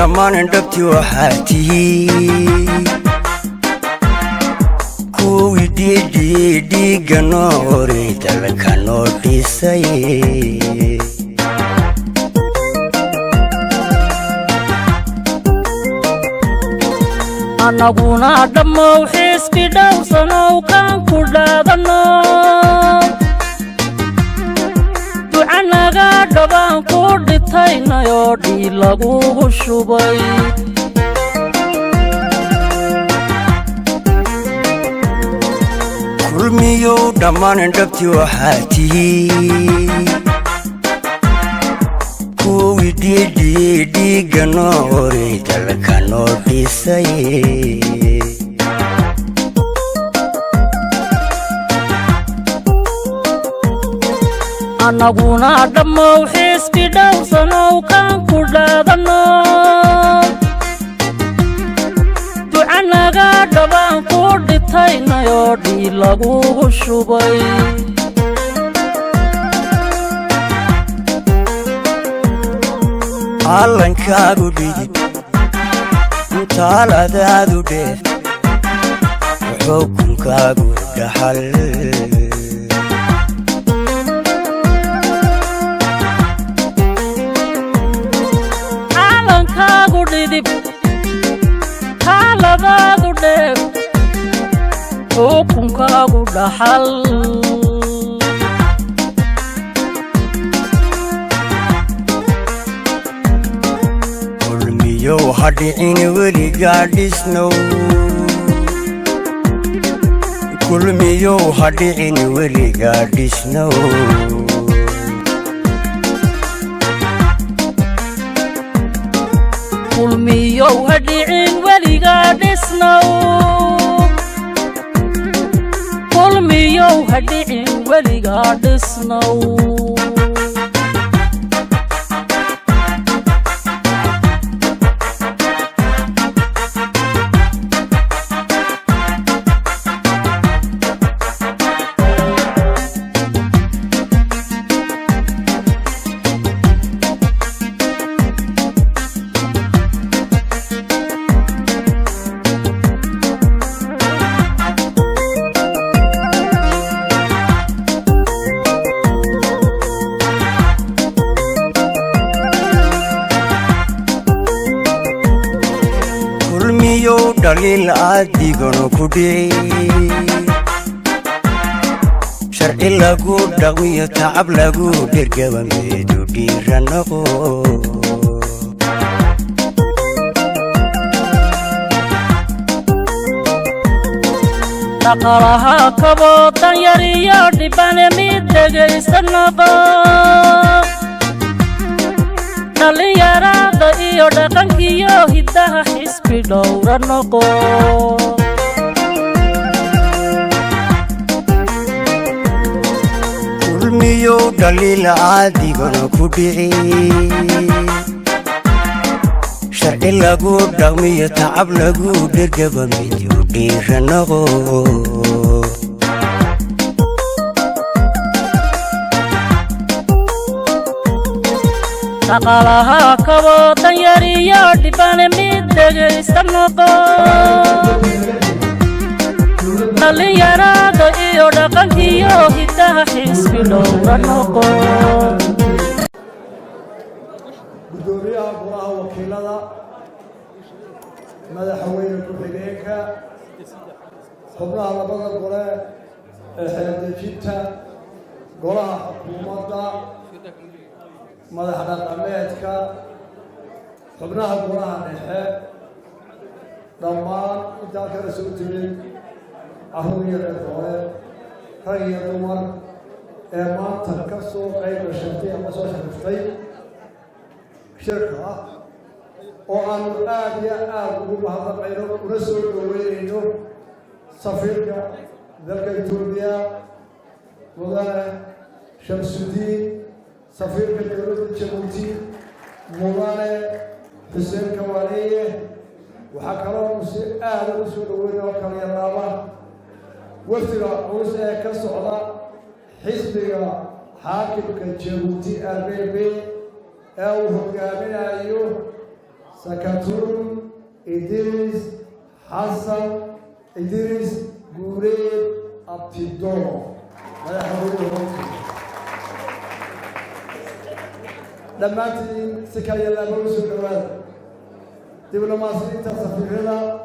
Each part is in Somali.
dhammaan dhabti waxaa tihiin kuwii dhiigga noo horay dalka noo dhisay anaguna dhammow xisbi dhowrsanow kaan ku dhaadano ducanaga dhabaan ku dhitaynayoo dhii lagugu shubay kulmiyow dhammaan dhabti waxaa tihiin kuwii dhiigga noo horay dalka noo dhisay anaguna dhammow xisbi dhowrsanow kaan ku dhaadano ducanaga dhabaan ku dhitaynayoo dhii lagugu shubay caalankaagu dhidib taaladaadu dheer xukunkaagu dhaxal caalankaagu dhidib taaladaadu dheer xukunkaagu dhaxal kulmiyow ha dhicin weligaa dhisnow kulmiyow ha dhicin weligaa dhisnow kulmiyow ha dhicin weligaa dhisnow kulmiyow ha dhicin weligaa dhisnow kulmiyow dhaliil adigona ku dhici sharci lagu dhawiyo tacab lagu dhergaba meedu dhiira noqo dhaqaalaha kabo danyar iyo dhibane mid dhegaysta noqo dhalinyarada iyo dhaqankiyo hiddaha xisbi dhowra noqo kulmiyow dhaliil adigona ku dhici sharci lagu dhaqmiyo tacab lagu dhergaba meedu dhiira noqo dhaqaalaha kabo danyar iyo dhibane mid dhegaysta noqo dhalinyarada iyo dhaqankiyo hiddaha xisbi dhowra noqo gudoomiyaha golaha wakiilada madaxweyne ku-xigeenka xubnaha labada gole ee xeeldejinta golaha xukuumadda madax dhaqameedka xubnaha golaha dhexe dhammaan intaa kala soo timid carruur iyo reer hore rag iyo dumar ee maanta ka soo qayb gashatay ama soo sharaftay shirka ah oo aanu aad iyo aad ugu mahadnaqayno una soo dhoweynayno safiirka dalka Itoobiya mudane Shamsuddin safiirka dowladda Jabuuti mudane Xuseen Kawaaliye waxaa kaloo si aad ugu soo dhoweynoo kaliyaalaaba wafdiga culus ee ka socda xisbiga xaakimka Jabuuti RBB ee uu hogaaminayo سكتون إدريس حسن إدريس قوليد أبتدون ما يحضرون لما أنت سكايا لابوس الدوال دبلوماسيين تصفيرنا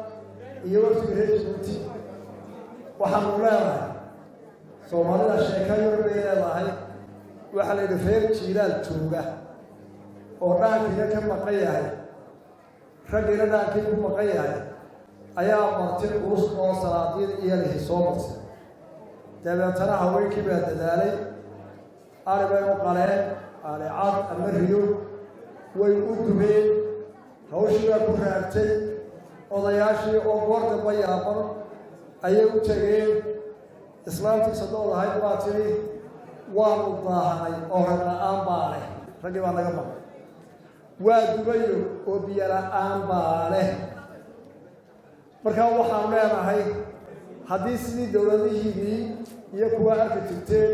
يورث هيج بوتي وحملها Soomaalida sheekooyin bay leedahay waxa la yiraahdaa jiilaal tuuga oo dhaankiga ka maqan yahay ragina dhaankiga ku maqan yahay ayaa martin urus oo salaadiin iyo leh soo martay dabeetana haweenkii baa dadaalay arbay oo qaleen alicad amriyo way u dubeen hawshiga ku raagtay odayaashii oo goorta bayaaban ayay u tageen islaamtii sadooda ahayd waa tiri waanu baahanay oo rag la'aan baa leh raggii baa naga maqan waa dubayo oo biyo la'aan baa leh markaa waxaan leenahay haddii sidii dowladihiinii iyo kuwa arki jirteen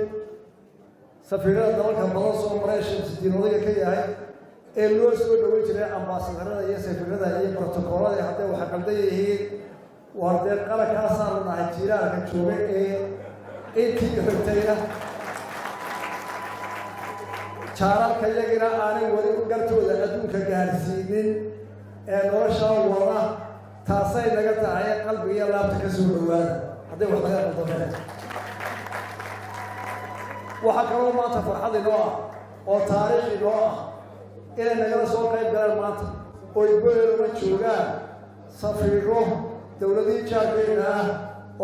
safiirada dalalka badan soo maray shamsidiinoodaga ka yahay ee loo soo dhaweyn jiray ambaasadarada iyo safiirada iyo brotokoolada hadday waxa qaldan yihiin waa dee qalankaasaan nahay jiilaalka jooga ee intii xogtayna jaararka iyagina aanay weli gartooda adduunka gaarsiinin ee nolosha wada taasay naga tahay qalbiga iyo laabta ka soo dhawaada hadday wax laga qaldameen waxaa kaloo maanta farxad inoo ah oo taariikh inoo ah inay nagala soo qayb galaan maanta oo iboolama joogaan safiiro dowladii jaarkeena ah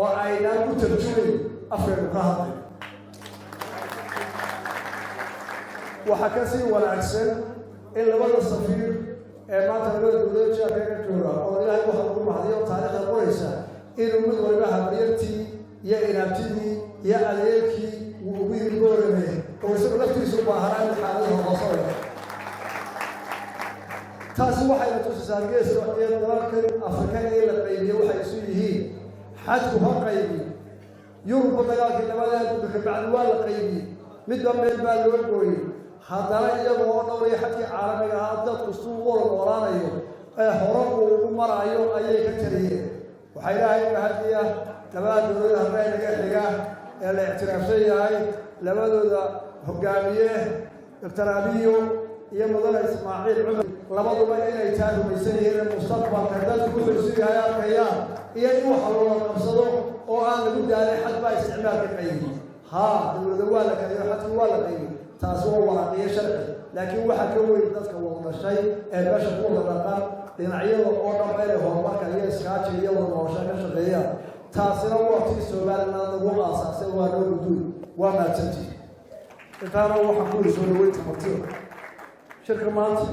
oo aynaan ku tarjumayn afkeenu ka hadlay waxaa ka sii wanaagsan in labada safiir ee maanta labada dowladda jaarkeena jooga oo ilaahay waxa ugu mahadiyo taariikhda qoraysa inuu mid waliba habariyartii iyo inaabtidii iyo adeerkii uu ugu yiri goorame oo isagu laftiisu u baahanaa in xaaladaha hoosaya taasi waxayna tusisaa geeska ee dalalkan afrikada ee la qaybiyo waxay isu yihiin xadku ha qaybi yurubka dagaalkii labadaa adduunka ka bacdi waa la qaybi midba meel baa loo gooyey haddana iyagoo oo dhowraya xadkii caalamiga ahaa dadku suu u wada noolaanayo ee hore uu ugu maraayo ayay ka taliyeen waxaa ilaahay mahadiya labada dowlada harree naga xiga ee la ictiraafsan yahay labadooda hogaamiye doctor abiyo iyo mudane ismaaciil cumar labaduba inay taa rumaysan yihiin mustaqbalka dadku wuxuu isu yahay arkayaan iyo in waxa loola qabsado oo aan lagu daalay xad baa isticmaalka qaybi haa dowlada waa la kaliyo xadku waa la qaybi taasi waa waraaqiyo sharci laakiin waxa ka weyn dadka wada dhashay ee meesha ku wada dhaqan dhinacyada oo dhan ee horumarka iyo iskaaji iyo wada noolsha ka shaqeeya taasina waa tii Soomaaliland lagu aasaasay waa loo guduud waa maadsantii intaana waxaan ku soo dhaweynta martiyo shirka maanta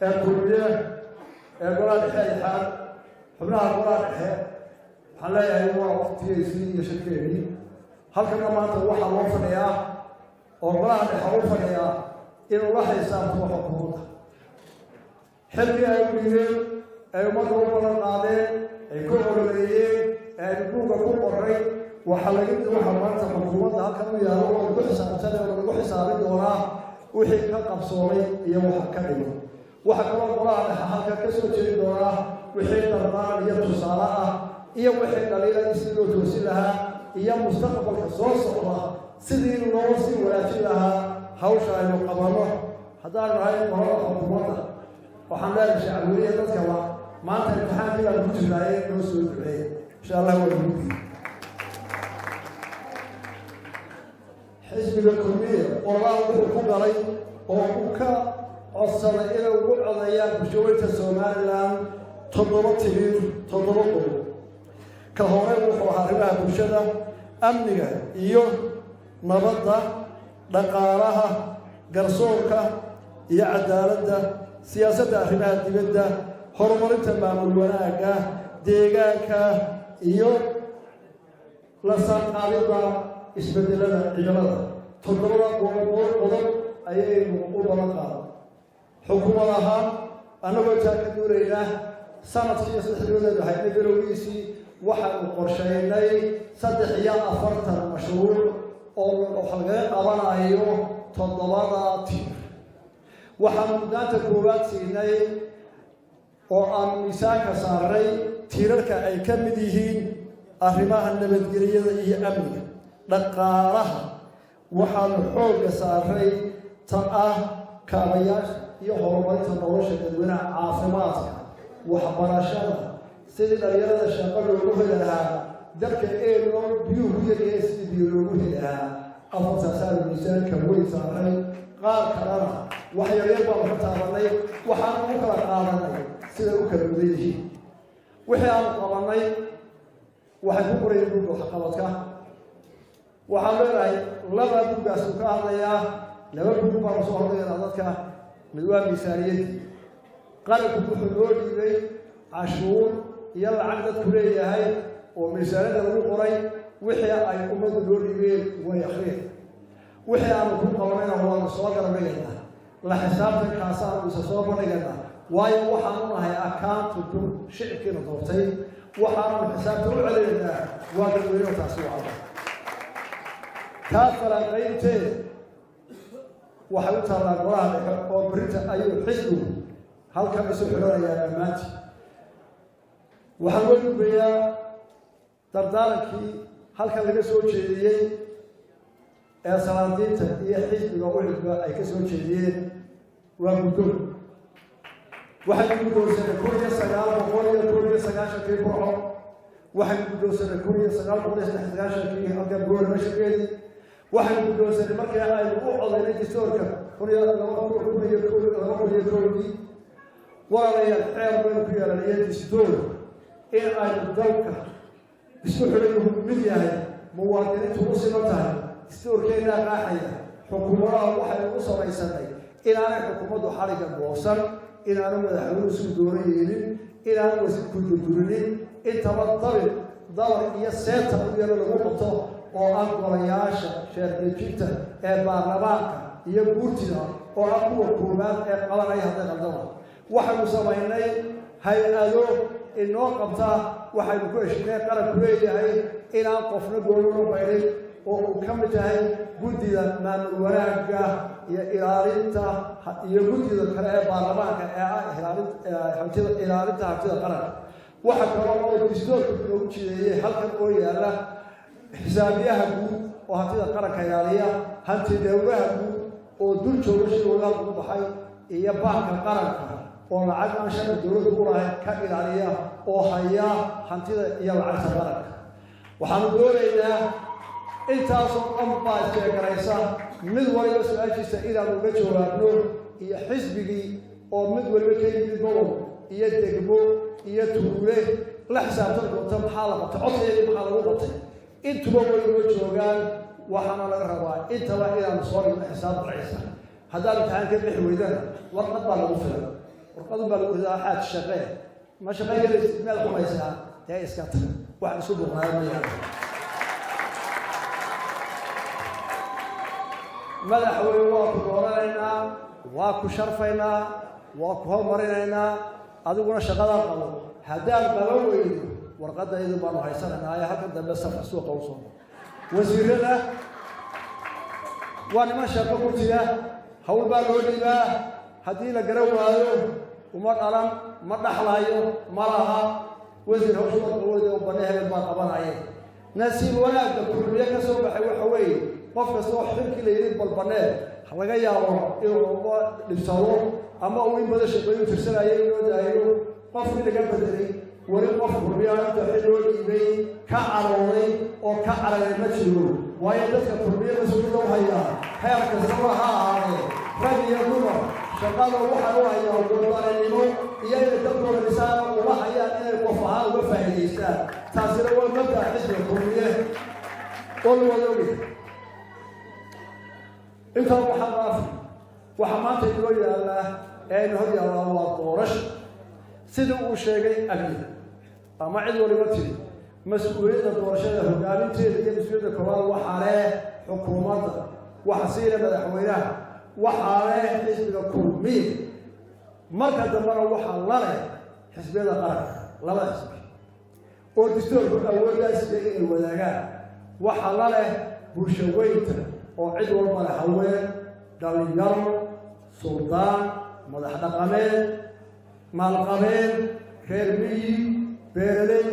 ee kulmiye ee golaha dhexe xaad xubnaha golaha dhexe waxaan leeyahay waa waqtigiisii iyo shirkeedii halkana maanta waxaa loo fadhiyaa oo golaha dhexe u fadhiyaa inuu la xisaabtamo xukuumadda xilkii ay u dhiibeen ay ummadda u balan qaadeen ay ku ololeeyeen ee ay buugga ku qoray waxaa maanta xukuumadda halkan u yaalo oo lagu xisaabtan oo lagu xisaabin doonaa wixii ka qabsoomay iyo waxa ka dhigay waxa kaloo golaha dhexe halka ka soo jeedi doonaa wixii dardaan iyo tusaale ah iyo wixii dhaliila si loo toosin lahaa iyo mustaqbalka soo socda sidii loo sii wanaajin lahaa hawsha aynu qabano haddaan nahay qolada xukuumadda waxaan leeyahay shacabweynaha dadka waa maanta imtixaankii baan ku jirnaayeen noo soo duceeyey insha allah waa guudi xisbiga kulmiye qolaa wuxuu ku galay oo uu ka codsaday inay ugu codeeyaan bulshooyinka Somaliland 7 tiir 7 qodob ka hore wuxuu ahaa arrimaha bulshada amniga iyo nabadda dhaqaalaha garsoorka iyo cadaaladda siyaasadda arrimaha dibadda horumarinta maamul wanaagga deegaanka iyo la saaqaadida isbedelada ciidamada 7 qodob ayay u balan qaaday xukuumadaha anagoo ka duulayna sanadkii 3 waxay bilowgiisii waxaanu qorsheynay 3 mashruuc oo laga qabanayo 7 tiir waxaanu maanta koowaad siinay وأن ميساك صاري تيرك أي كم ديهين أرماها النبتجرية هي أمنية دقارها وحال حوق صاري ترى كابياش يهربون تنورش الدنيا عاصماتها وحبرشها سيد الرياضة الشاقة لوجه لها ذلك إيرو بيوهي الإس بيوهي لها أفضل سال الميزان كوي صاري قال كلامه وحي يربى وحتى وحنا مكر قارني سيد أكل مديه وحي قارني وحي بكر يقول حقبتك وحنا لما بقى سكان يا لما بقى رسول الله مدوى ميسانيتي قال كبوح الولي لي عشور يلا عقدت كلية هاي وميسانية القري وحي أي أمد الولي لي ويخير وحي أنا كنت قوانين هو الصواقر بيجنا لا حساب الكاسان وسصوب بيجنا واي وحنا هي أكانت تكون شيء كنا ضبطي وحنا حساب تقول علينا واجد وينو تسوى كافر غيرتين وحاولت على القرآن وبريت أيوة حسنه هل كان يسوحنا يا أماتي وحاولت بيا تردارك هل كان لك سوى شيئين يا سلامتين يا حسن وقلت أي كسوى شيئين وقلتون وحاولت بدون سنة كوريا سجال وقولي كوريا سجال شكل برعو وحاولت بدون سنة كوريا سجال وقولي سجال شكل أقل بور مشكلي waxay ku doonsan markii ay u codeeyay distoorka qoryaha walaalayaal xeer baan ku yeelanay distoor in ay dalka isku xidhan mid yahay muwaadiniintu u simantahay distoorkeena raaxaya xukuumadaha waxay u samaysanay inaanay xukuumaddu xaliga goosan inaanu madaxweynuhu soo doonayeen inaanu wasiirku durdurin intaba dabar iyo seeta u yar lagu qabto oo aan golayaasha sheekhiinta ee baarlamaanka iyo guurtida oo aan kuwa koobaad ee qabanaya hadda qaldama waxaanu samaynay hay-ado inoo qabta waxaynu ku heshiinay qaranku leeyahay inaan qofna goolno bayrin oo uu ka mid yahay guddida maamul wanaagga iyo ilaalinta iyo guddida kale ee baarlamaanka ee ilaalinta hantida qaranka waxa kaloo oo distoorka loogu jideeyay halkan oo yaala حسابيها بود وهاتي القرى كيالية هاتي دولها بود ودول شوش ولا بحي يباك القرى ونعد عشان الدولة كلها كيالية وحيا هاتي يلعب القرى وحنقول إذا أنت أصلا أمبارح كرئيسا مدوري وسؤال إلى مبتش وابنور هي حزبي أو مدوري وكيل بالضبط هي تجبو هي تقوله لحساب تقول حالة تعطي حالة intuba waliba joogaan waxaana laga rabaa intaba inaan soo dhigno xisaab racaysa haddaan imtixaan ka bixi weydana warqad baa lagu filan warqad baa lagu ridaa xaaj shaqee ma shaqeynaysa meel ku haysaa dee iska tag wax isu buuqnaayo ma yahay madaxweyne waa ku dooranaynaa waa ku sharfaynaa waa ku hormarinaynaa adiguna shaqadaa qabo haddaan qaban weydo warqadda iyadu baanu haysanaynaa halkan dambe safar suuqa u soo wasiirada waa niman shaqo ku jira hawl baa loo dhiibaa haddii la garan waayo uma dhalan ma dhaxlaayo ma laha wasiir hawsha qabowda oo banahel baa qabanaya nasiib wanaagga kulmiye ka soo baxay waxa weeye qof kasta oo xilkii la yidhi balbanee laga yaabo inuu dhibsado ama uu in badan shaqooyin tirsanaya inuu daayo qofkii laga bedelay weli qof kulmiyaanta xiloo dhiibay ka carooday oo ka cararay ma jiro waayo dadka kulmiye mas-uulka u hayaa heer kastaba ha ahaadee rag iyo dumar shaqada waxa u hayaa wadaninimo iyo inay dadkooda dhisaan uma hayaan inay qof ahaan uga faa'iidaystaan taasina waa mabda xisbiga kulmiye oo la wada ogi intaa waxaa maanta inoo yaallaa ee ina hor yaallaa waa doorasho sida uu sheegay amni ama cid waliba tiri mas-uuliyadda doorashada hogaaminteeda iyo mas-uuliyadda koowaad waxaa leh xukuumadda waxa siina madaxweynaha waxaa leh xisbiga kulmiye marka dambena waxaa la leh xisbiyada qaranka laba xisbi oo dastuurku awooddaasiga inay wadaagaan waxaa la leh bulshaweynta oo cid walba leh haween dhalinyaro suldaan madax dhaqameed maalqabeen reer miyi beeraley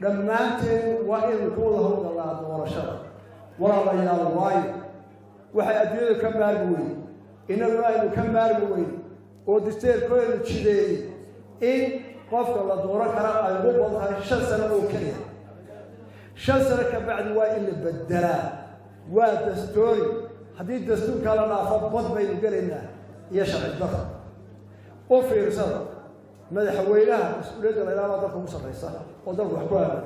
dhammaanteen waa inuu ku wada howlgalaa doorashada walaalayaal waayo waxay adduunyadu ka maarmi weyne innaguna aynu ka maarmi weyne oo disteerkooynu jideeyey in qofka la dooran kara ay ugu badan tahay 5 sano oo keliya 5 sano ka bacdi waa in la bedelaa waa dastuuri haddii dastuurka la dhaafo bad baynu gelaynaa iyo sharci darro oo fiirsada madaxweynaha mas'uuliyadda la ilaalinayo dalka ugu sarreysa oo dalka wax ku aaday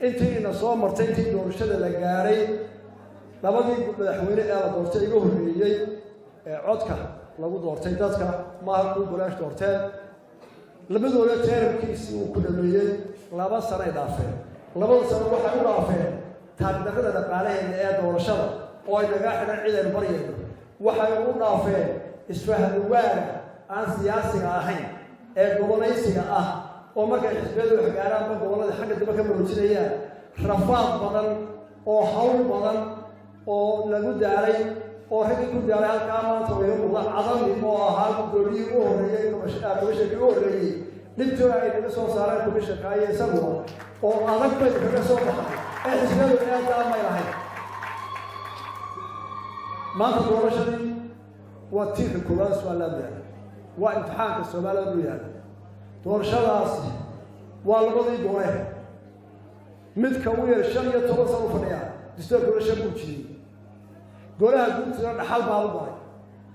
intiina soo martay intii doorashada la gaaray labadii madaxweyne ee la doortay iga horreeyey ee codka lagu doortay dadka maaha ku golash doorteen labadooda teerarkiisii uu ku dhameeyey 2 sano ay dhaafeen 2 sano waxay u dhaafeen taageerada dhaqaalaheena ee doorashada oo ay naga xidhan ciidan baryayno waxay u dhaafeen isfahan waara aan siyaasiga ahayn ee goboleysiga ah oo markay xisbiyadu xagaaraan ma gobolada xagga dib ka muujinayaan rafaad badan oo hawl badan oo lagu daaray oo ragii ku daaray halka maanta way ugu cadami oo ahaa gudoomiye u horeeyay komishanka u horeeyay dhibtooda ay naga soo saareen komishanka ay isagu oo adag bay kaga soo baxay ee xisbiyadu ay daamay lahayd maanta doorashadii waa tiirka koowaad su'aalaha waa imtixaanka Soomaaliya u yahay doorashadaas waa labadii doore mid ka weyn 15 sano fadhiya distoorka shabuuji golaha guurtida dhaxal baa u baray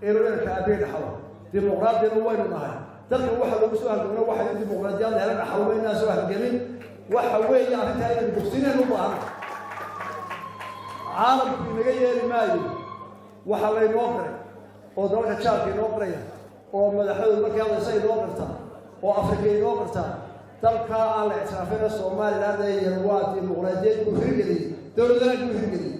eerooyinka abeen dhaxal dimuqraadiyadu waynu nahay dadka waxa lagu soo halgamay waxa dimuqraadiyada la dhaxal weynaa soo halgamin waxa weeye arrinta ay dugsiineen u baahan caalamku inaga yeeli maayo waxa la inoo qoray oo dalka Chad inoo qoray oo madaxweynaha markii ay say inoo qortaa oo Afrika inoo qortaa dalka aan la ictiraafin Soomaaliland ay waa dimuqraadiyad ku hirgeliyay dawladda ku hirgeliyay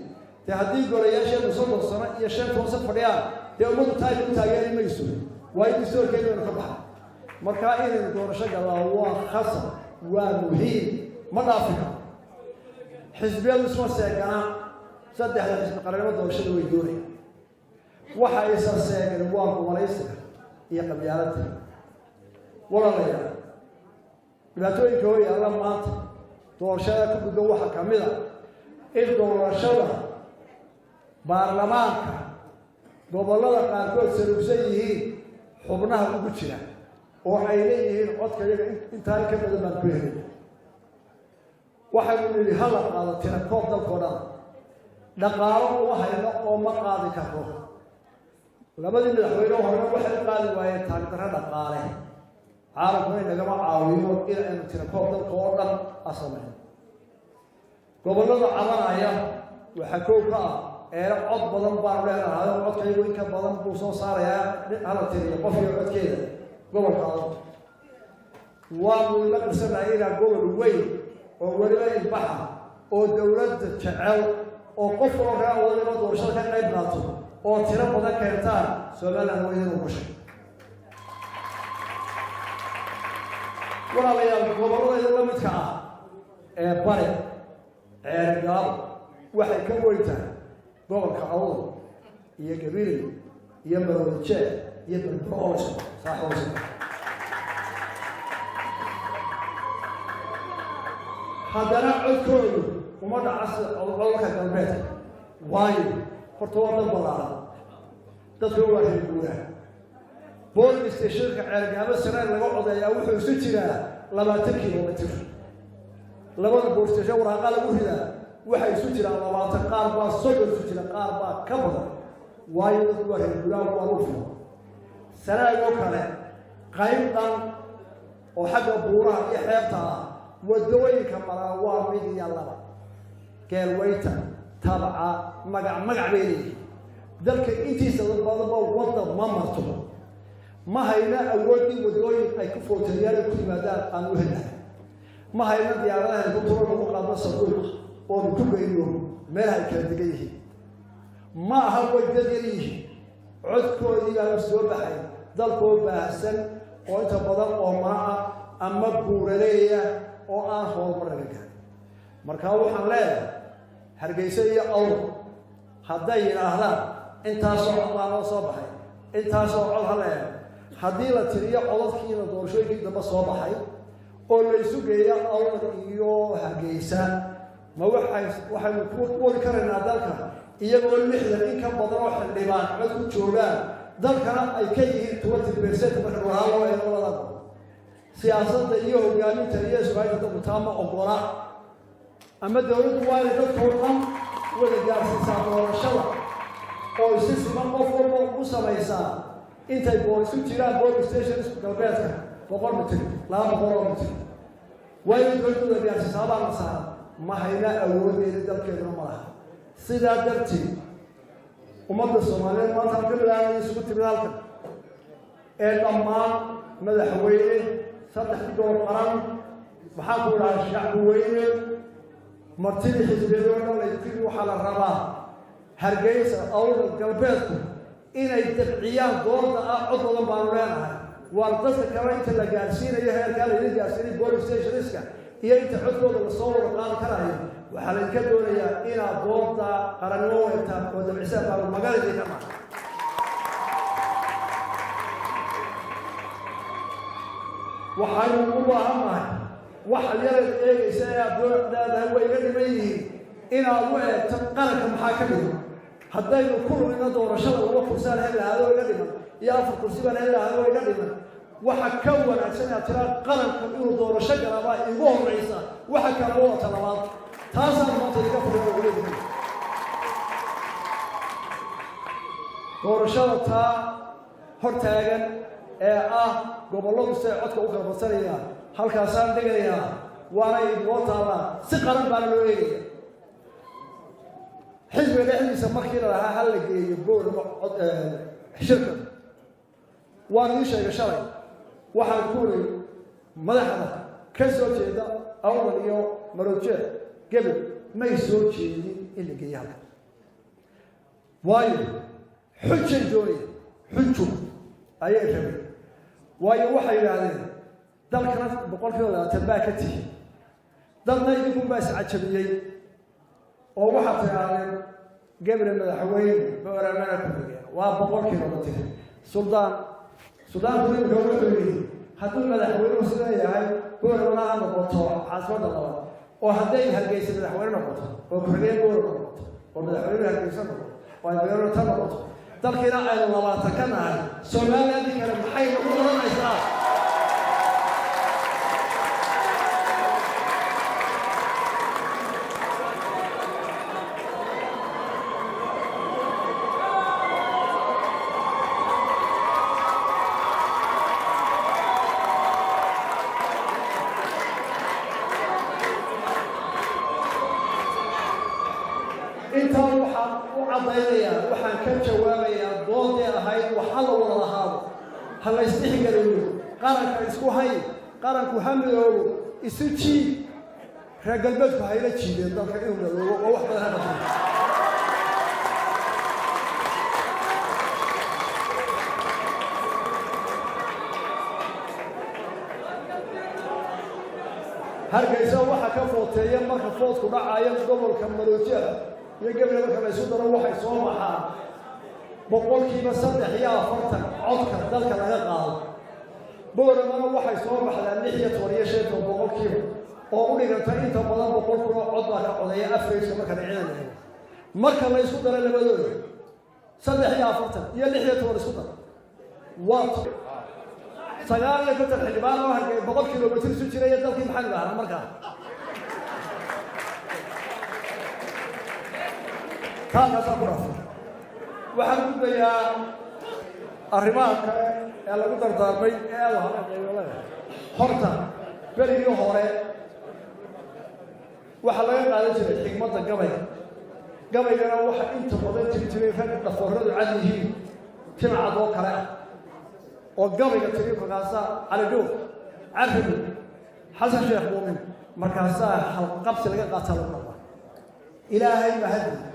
haddii golayaasheedu 30 sano iyo 5 sano fadhiyaan dee ummadu taageeri mayso waa in distoorkeedu ka baxo marka inaynu doorasho galaa waa khasab waa muhiim ma dhaafina xisbiyadu isma seegana saddexda xisbi qaranimo doorashada way doonayaan waxa ay saseegeen waa goboleysiga iyo qabyaaladda walaalayaal dhibaatooyinka hooy alla maanta doorashada ku gudbo waxa ka mid ah in doorashada baarlamaanka gobolada qaarkood saluugsan yihiin xubnaha ugu jira oo ay leeyihiin codka iyaga intaan ka badan baan ku helay waxaynu nidhi hala qaado tira koob dalkoo dhan dhaqaalo uma hayno oo ma qaadi karno labadii madaxweyne hore waxay qaadi waayeen taageero dhaqaale caalamku inagama caawiyo in aynu tira koob dalka oo dhan asameyn gobolada cabanaya waxaa koob ka ah ee cod badan baan leeyahay codkaygu in ka badan buu soo saarayaa hala tiriyo qof iyo codkeeda gobolka waa la qasanahay inaa gobol weyn oo weliba ilbaxa oo dawladda jecel oo qof walba waliba doorashada ka qayb qaato oo tiro badan keentaan Soomaaliland way inuu gashay walaalayaal gobolada la midka ah ee bari gaab waxay ka weyntahay gobolka awd iyo gabiil iyo barwajee iyo barbaroos saaxoos haddana codkoodu uma dhacas codka galbeed waayo horta waa dad balaaran dadka waa reer guuraa booliska stationka ceergaabo sare laga codeeyaa wuxuu isu jiraa 20 kilomitir labada booliska station waraaqa lagu ridaa waxay isu jiraan 20 qaar baa soddon isu jira qaar baa ka badan waayo dadku waa reer guuraa waa u furan sanaagoo kale qayb dhan oo xagga buuraha iyo xeebta ah wadooyinka maraa waa mid iyo laba geelweyta tabaca magac beelay dalka intiisa badanba wadda ma marto ma hayna awoodii wadooyin ay ku footayaan ku yimaadaan aan u helay ma hayna diyaaradaha ku turo lagu qaado sabuuq oo ku geeyo meel ay kala degan yihiin ma aha wadadii codkoodii baa soo baxay dalkoo baahsan oo inta badan oo maaha ama buuraleeya oo aan horumar laga gaarin marka waxaan leeyahay hargeysa iyo awr hadday yiraahdaan intaas oo cod loo soo baxay intaas oo cod haleeyahay haddii la tiriyo codadkiina doorashooyinkii dambe soo baxay oo la isu geeya awdal iyo Hargeysa ma waxaynu ku wadi karaynaa dalka iyagoo 60 in ka badan oo xildhibaan cod ku joogaan dalkana ay ka yihiin 20% marka loo eego labada siyaasadda iyo hogaaminta iyo isbaayada mutaama ogola ama dawladdu waa inay dadka oo dhan wada gaarsiisaa doorashada oo si siman qof walba u samaysaa intay boolisu jiraan police stations galbeedka 100 mitir 200 mitir waa inay dawladdu wada gaarsiisaa baa la saaraa ma hayna awoodeeda dalkeeduna ma laha sidaa darteed ummadda Soomaaliyeed maanta ka bilaabay isugu timidaalka ee dhammaan madaxweyne saddex door qaran waxaa ku dhaca shacbi weyne martida xisbiyada oo dhan ay waxa la rabaa Hargeysa awdal galbeedku inay dabciyaan doorda ah cod badan baan leenahay waa dadka kale inta la gaarsiinayo heerka la gaarsiinay police stationska iyo inta codkooda la soo wada qaadan karayo waxaa la ka doonayaa inaad doorda qaranimo wata oo dabcisaa baa magaalada ka ma waxaan u baahanahay waxa yar eegaysa aad way iga dhiman yihiin inaad u eegto qaranka maxaa ka mid haddaynu ku rugno doorashada laba kursi aan helaado iga dhiman iyo afar kursi baan helaado iga dhiman waxa ka wanaagsan inaad tiraa qaranka inuu doorasho galaba igu horeysa waxa kale oo talabaad taasaan maanta iga fadhiyo uleeyahay doorashada taa hortaagan ee goboladu si codka u kala badsanaya halkaasaan dhigayaa waana idoo taala si qaran baa loo eegaya xisbiga dhexdiisa markii la lahaa hal la geeyo boorama shirka waan ii sheegay shalay waxaan ku leeyahay madaxda ka soo jeeda awdal iyo maroojeed gabi may soo jeedin in la geeyo halka waayo xujay doonay xujo ayay rabeen waayo waxay yiraahdeen dalkana boqolkiiba 20 baa ka tihi dadna idinku baa iscajabiyay oo waxa tiraadeen gabriel madaxweyne booramana ku dhigeen waa boqolkiiba 20 suldaan buu wuxuu hadduu madaxweynuhu sida yahay booramana ha noqoto caasimada labaad oo hadday Hargeysa madaxweyne noqoto oo ku-xigeen boorama noqoto oo madaxweyne Hargeysa noqoto oo beero tan noqoto dalkina aynu 20 ka nahay Soomaaliland kale maxay u oranaysaa waxaan ka jawaabayaa doodii ahayd waxa la wada lahaado hal istixgalayo qaranka isku hay qaranku hamiloobo isu jiid ragalbeedku hayla jiideen dalka inuu madoobo oo wax badan hadda Hargeysa waxa ka footeeya marka foodku dhacayo gobolka Maroojeed iyo gabriel marka ay soo daro waxay soo baxaan boqolkiiba 3 iyo 40 codka dalka laga qaado booramana waxay soo baxdaan 6 boqolkiiba oo u dhiganta inta badan boqolkiiba cod baa ka codeeya Afrika marka dhinaceeda marka la isku daro labadooda 3 iyo 40 iyo 6 isku daro waa sagaal iyo 50 xildhibaan oo hargey boqolkiiba isu jiray dalkii maxaa lahaa markaa كان أصبره وحن بديا الرماك على قدر ضربي الله هذا حرتا بري هوري وحلاين على جل حكمة قبل أنا واحد أنت بدأت تجري فن التفرد عليه كم عضو كلام وقبل تجري فقاسا على جو عرفه حسن شيخ مؤمن مركزا قبس لقى قاتل الله إلهي بهدي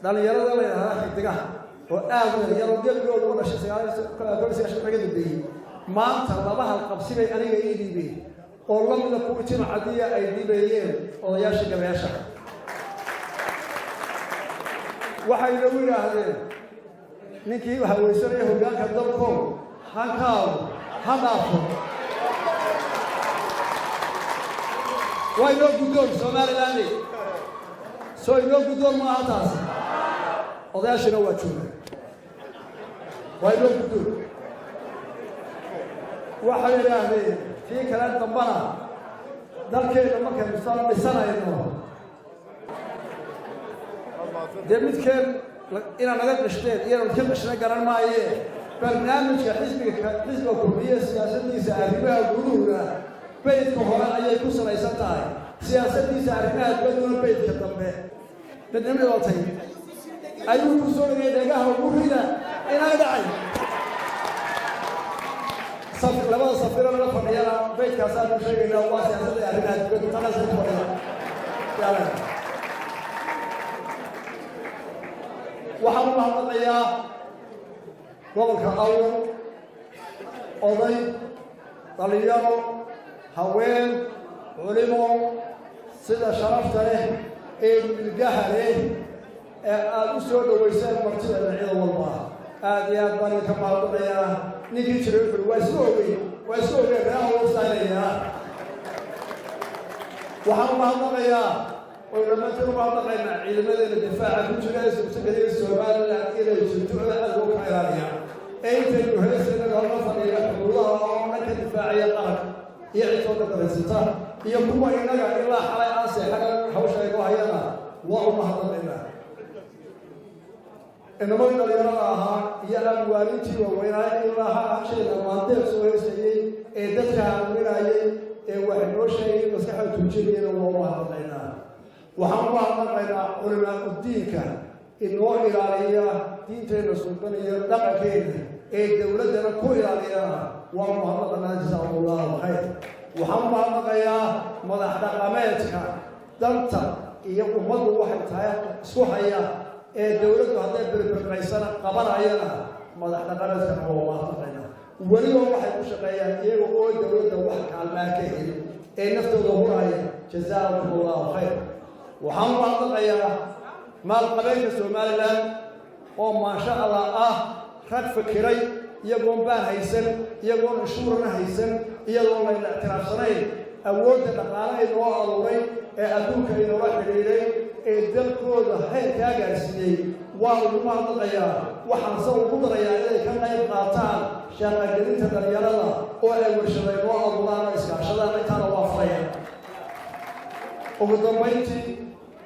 dhalinyarada la yiraahdo xidigaha oo aad u yar galgooda oo dhashay sagaal dhigay maanta laba hal qabsibay aniga ii dhiibay oo lamida ku tiin cadiya ay dhiibayeen odayaasha gabeesha waxay la yiraahdeen ninkii waxa weeysan hoggaanka dalko هنكاو هنافو وينو قدوم سومالي لاندي سوينو قدوم ما هتاس odayaasha waa jooga way loo guddo waxa yiraahdeen tii kala dambana dalkeena markay misal dhisanayno demidkeen ina naga dhashteen iyo ka dhashna garan maaye barnaamijka xisbiga kulmiye siyaasadiisa arrimaha gudaha beedka hore ayay ku salaysan tahay siyaasadiisa arrimaha gudaha beedka dambe dadnimada watay ayuu ku soo dhigay gurida inay dhacay safir labada safir la fadhiyana beedkaas aad sheegayna waa siyaasadda arrimaha dibadda tanasub fadhiya yalla waxaan u mahadnaqayaa gobolka awal oday dhalinyaro haween culimo sida sharafta leh ee milgaha leh aad u soo dhaweysaan martida ciidan walba aad iyo aad baan ka mahadnaqayaa ninkii jiray waa soo ogay raawo saaraya waxaan mahadnaqayaa oo dhammaantiin u mahadnaqaynaa ciidamadeena difaaca ku jira subsidiga Soomaaliland inay jirto aad ugu ilaaliya aynu heesana loo fadhiyo xuduudaha oo ka difaacaya qaranka iyo ciidamada darasata iyo kuwa inaga ilaa xalay aasay hawsha ay ku hayaan waa u mahadnaqaynaa إنما يقولون يا أموالتي وويناي إلا هالشيء لما تسوي شيء إدتها ويناي وحنا شيء بس كحل تجيبين وما هذينا وهم هذينا علماء الدين كان إنه إيرانية دين تين السلطانية دقيقين دولتنا كل إيرانية وهم هذينا جزاه الله خير وهم هذينا ملاحظة قامتك دمت يوم مضى واحد تاع سوحيا دولته هذا بربريسنا قبل عيانا ما نحن قررنا هو ما تقينا ولي واحد مشقيا يقول دولته واحد على الماكين نفط ظهورها جزاهم الله خير وحمد الله ما القبائل السوماليلاند وما شاء الله خد فكري يقوم بها هيسن يقوم شورنا هيسن يقوم الاعتراف صنعي أول تقاليد وأولي أدوك إلى واحد إليه dalkooda heerkaa gaarsiiyey waa lagu mahadnaqayaa waxaan soo qudarayaa inay ka qayb qaataan shaqagelinta dhalinyarada oo ay warshadeen oo abuuraan iskaashadaan intaana waa furaya ugu dambayntii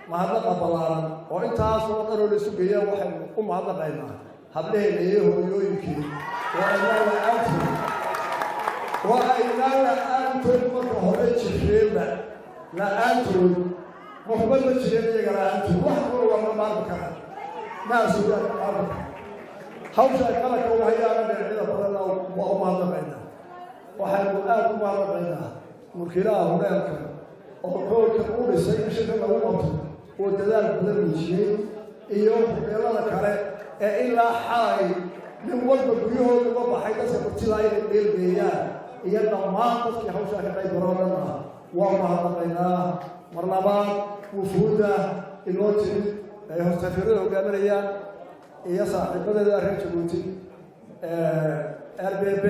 mahadnaqa ballaaran oo intaas oo dhan oo la isu geeya waxaynu u mahadnaqaynaa hableheena iyo hooyooyinkii waa aynaan la-aantood marka hore jirreenba la-aantood محبوب الشيء اللي قرأته واحد والله ما بكره ما سوى ما حوشة كلك وهي أنا بعيدة فلا وما ضمنا وحنا الآن ما ضمنا مكلا هناك وقول كقول الشيء شيء ما هو ودلال بدل الشيء يوم يلا كره إلا حي من وقت بيوه وما حيدا سبتلاقي الليل بيان يلا ما تسكي حوشة كذا يبررنا وما ضمنا مرلبان وفودا الوتر هستفيرون وقامريا يسعى بدل الرئيس الوتر RBB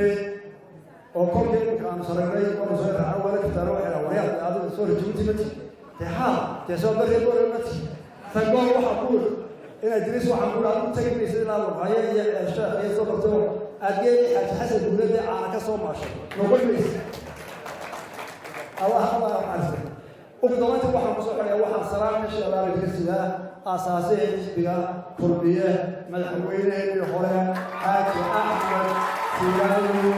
وكل كان صارني وصار أول كتارو إلى ورياض هذا صور جوتي متي تها تسوى بالريبور متي فقال وحقول إن أدرس وحقول أنا تجيب سيدنا الله هي الشيخ هي صورته أجي حسب الولد على كسر ماشي نقول بس الله عزه وبدأت واحد مسؤول واحد صراحة الشباب الكسلة أساسية بها كردية ملحوينة الحوار حاج أحمد سيراني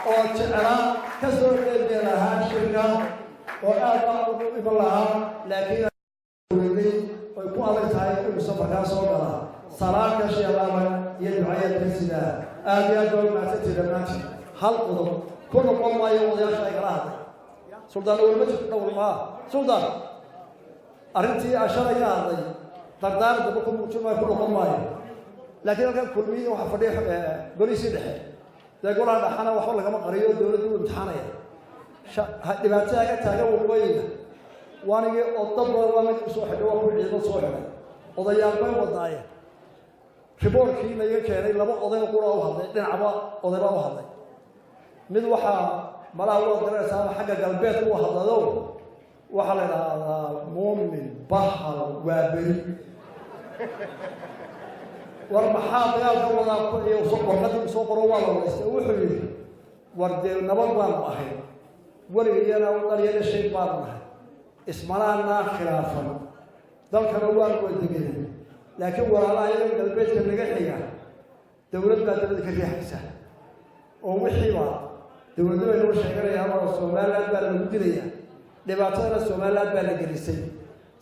وشعرا كسر لها شركة وأربعة بالله لكن ويكون على تاي المصطفى صوبها صراحة الشباب يدعي الكسلة أبيض ما تتلمات حلقه كل قوم يوم يشاء كراهه سلطان أول ما سلطان أرنتي أشار يا هذا تقدر تبقى مجتمع كلهم معي لكن كان كل مين وحفريه بوليس يدحي تقول هذا حنا وحول كم قريب دولة امتحانية دبعتها كتاجا وقوية وأنا جي أطبق وأنا صوحي وأقول عيد صوحي وضيع بين وضايع riboorkii laga keenay laba oday qura u hadlay dhinacba odayba u hadlay mid waxa malaha loo diraysaa xagga galbeed u hadlado waxa la yiraahdaa muumin bahal waaberi war maxaa dagaalka wadaa ku iyo soo qoro waa la wareystay wuxuu yiri war dee nabad baan ahay wariyana wadariyeena shay baan ahay ismalaana khilaafan dalkana waan ku deganay laakiin walaalaha in galbeedka laga xiga dawlad baa dawlad ka riixaysa oo wixii baa dawladdu ay noo sheeganayaan oo Soomaaliland baa lagu dilaya dhibaatada Soomaaliland baa la gelisay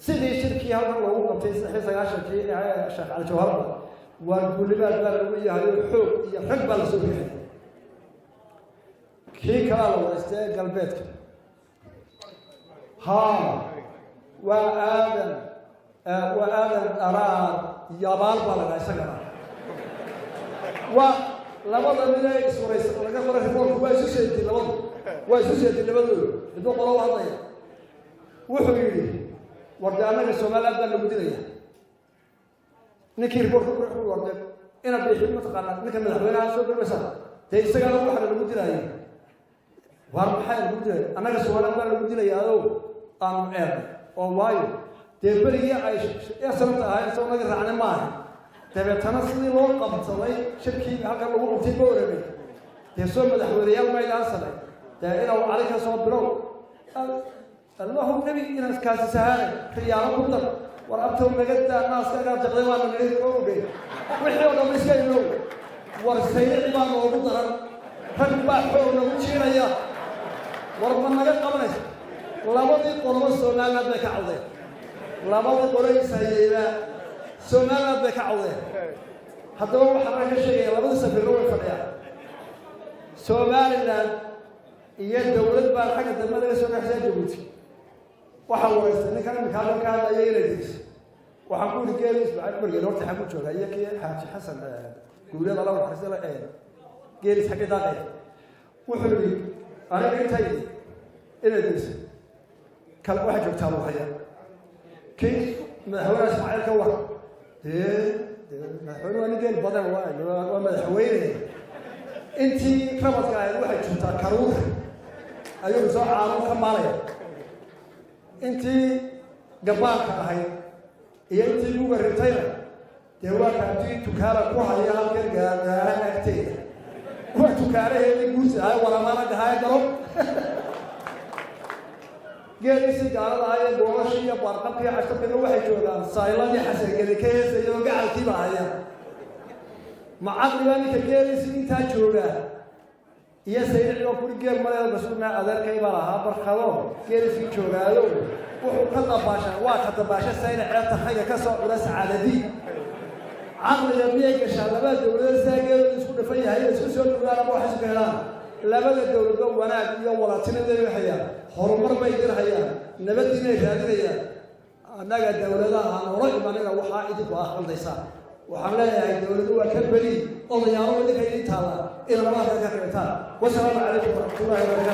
sidii shirkii halkan loogu qabtay 19 Sheekh Cali Jawhar waa guulibaad baa lagu yahay xoog iyo rag baa la soo bixiyay kii kala la wareystay galbeedka وآدم أراد يبال بلغ سجنا ولما ذا سوري لقد قرأت فوق واسوسيتي لبض واسوسيتي لبض بدو قلوا هذا وحوي وردانا السومال هذا اللي بديه نكير فوق ورد أنا بيجي متقارن نكمل حوالي عن سوق المسا تيجي واحد اللي بديه واربحان اللي بديه أنا السومال هذا اللي بديه هذا أم والله تبرئي عايش يا سلطة هاي سونا جرعنا معه تبي تناسلي لو قبضي شركي هكذا لو قبضي بورمي تسوي مدحوريال ما يناسله تأنا وعليك صوب برو اللهم نبي الناس كاس سهل خيارة قدر ورأبتهم بجد الناس كانوا تقريبا من غير قوبي وحيو لو مسكين لو ورسيل عبان وقدر هنبحث ونمشي ريا وربنا نجد قبله labadii qolobo Soomaaliland bay ka cawdeen labadii qoloy sayida Soomaaliland bay ka cawdeen haddaba waxa aan ka sheegay labadii safir way fadhiyaan Soomaaliland iyo dawlad baa xagga dambe laga soo kaxay Djibouti waxa wareystay ninkan imkaan ka hadlaya inadiis waxa ku dhigay isbaac markii horta xagu jooga iyo kii Xaaji Xasan guulada la xarsala geeris xagga daaqay wuxuu yiri aniga intay inadiis كل واحد يقتله هيا كيف محور إسماعيل كوه محور أنا قال بدر واحد ومحورين أنتي كرمت قاعد واحد شفتها كروه أيوة زوج عالم كمالية أنتي جبار كهاي أنتي مو بريتيا تقول كأنتي تكارا كوه هيا هالكل جاهل أكتير وتكارا هي اللي جوز هاي ولا ما أنا هاي قلب geelisi gaalada ay doorashada barqabkii casharkana waxay joogaan sayladii xasargeli keesa iyo gacalkiiba hayaan macaqliga geelisi inta jooga iyo sayidciga kurigeel mareed rasuulna adeerkay baa lahaa barkado geelisi joogaayo wuxuu ka dabaashan waa ka dabaashan sayidciga taxayga ka soo cula saadadii aqliga miyiga shalaba dawladda saageedo isku dhafan yahay isku soo dhugaan wax isku helaan labada dawladda wanaag iyo walatinada waxayaan horumar bay dirhayaan nabadina raadinayaan annaga dawladaha aan hore imanaga waxa idinku aqaldaysa waxaan leeyahay dawladdu waa ka bari odayaalo idinka inta la ilaa ma ka qeybtaan wassalaamu calaykum wa rahmatullahi wa barakatuh